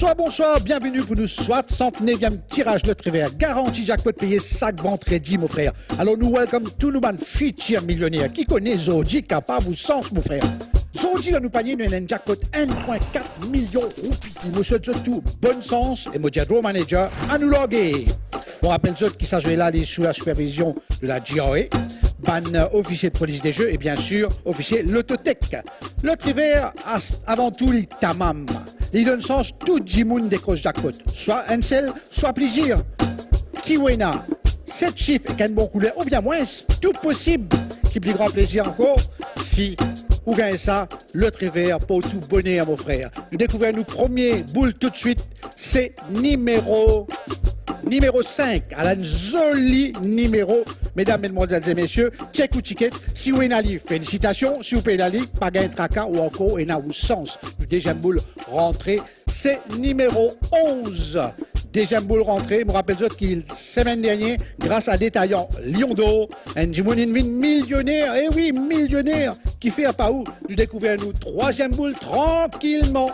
Bonsoir, bienvenue pour nous 69e tirage de Trévert. Garantie jackpot payé chaque vendredi, mon frère. Alors nous welcome tout le monde futur millionnaire qui connaît Zodi, capable ou sens, mon frère. Zodi, nous panier nous un jackpot 1,4 million roupies. Nous souhaite surtout bon sens et mon diadro manager à nous loguer. On rappelle ceux qui s'agit là sous la supervision de la GRA, ban officier de police des jeux et bien sûr officier l'autotech. Le Trévert, avant tout, les tamam. Il donne sens tout Jimoun décroche jackpot. Soit un seul, soit plaisir. Kiwena, 7 chiffres et qu'un bon couleur, ou bien moins, tout possible. Qui plus grand plaisir encore, si vous gagnez ça, le Trévert pour tout bonheur, mon frère. Nous découvrons nous premier boule tout de suite, c'est numéro 5, à la joli numéro, mesdames, mesdemoiselles et messieurs, check ou ticket, si vous avez félicitations, si vous payez la ligue, pas gain tracas ou encore, et n'a ou sens. Le deuxième boule rentrée, c'est numéro 11. Deuxième boule rentrée, je me rappelle qu'il, semaine dernière, grâce à détaillant Lion d'Or, un Jimounine millionnaire, et oui, millionnaire, qui fait à pas où, nous découvrons nous troisième boule tranquillement.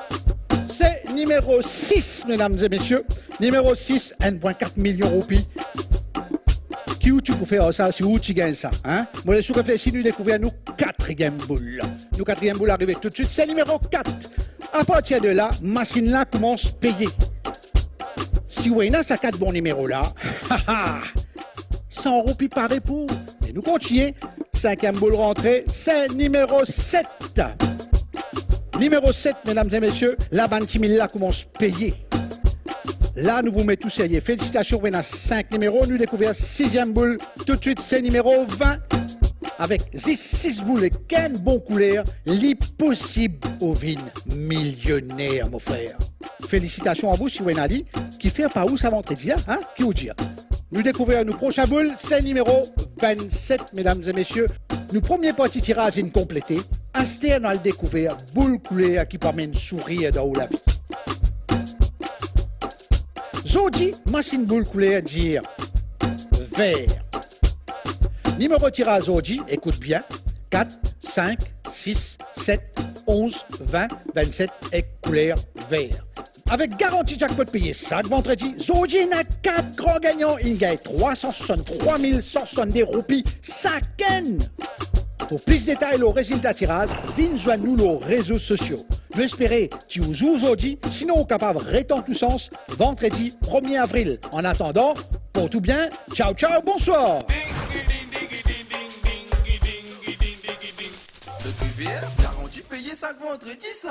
C'est numéro 6, mesdames et messieurs. Numéro 6, 1,4 million de roupies. Qui ou tu peux faire ça, si où tu gagnes ça, hein? Moi, je suis réfléchi, nous découvrons nous quatrième boule. Nous quatrième boule arrive tout de suite, c'est numéro 4. À partir de là, machine là commence à payer. Si vous avez ça 4 bons numéros là, 100 roupies par époux. Et nous continuons. Cinquième boule rentrée, c'est numéro 7. Numéro 7, mesdames et messieurs, la Bantimilla commence à payer. Là, nous vous mettons tout sérieux. Félicitations, vous avez 5 numéros. Nous découvrons 6e boule. Tout de suite, c'est numéro 20. Avec 6 boules et 15 bons couleurs, l'impossible au vin millionnaire, mon frère. Félicitations à vous, si vous avez dit, qui fait pas où ça vendredi, hein? Qui vous dit? Nous découvrons nos prochains boules, c'est numéro 27, mesdames et messieurs. Nous premier petit tirage incomplété. Astère dans le découvert, boule couleur qui permet de sourire dans la vie. Zodi, machine boule couleur, dire vert. Numéro tirage Zodi, écoute bien, 4, 5, 6, 7, 11, 20, 27 et couleur vert. Avec garantie jackpot payé chaque vendredi, Zodi n'a 4 grands gagnants. Il gagne 363 170 roupies chacun. Pour plus de détails au résultat tirage, venez joindre nous nos réseaux sociaux. Nous espérons que tu joues aujourd'hui, sinon capable de rétendre tout sens vendredi 1er avril. En attendant, pour tout bien, ciao ciao, bonsoir. Le Trévert, garantie payé chaque vendredi ça.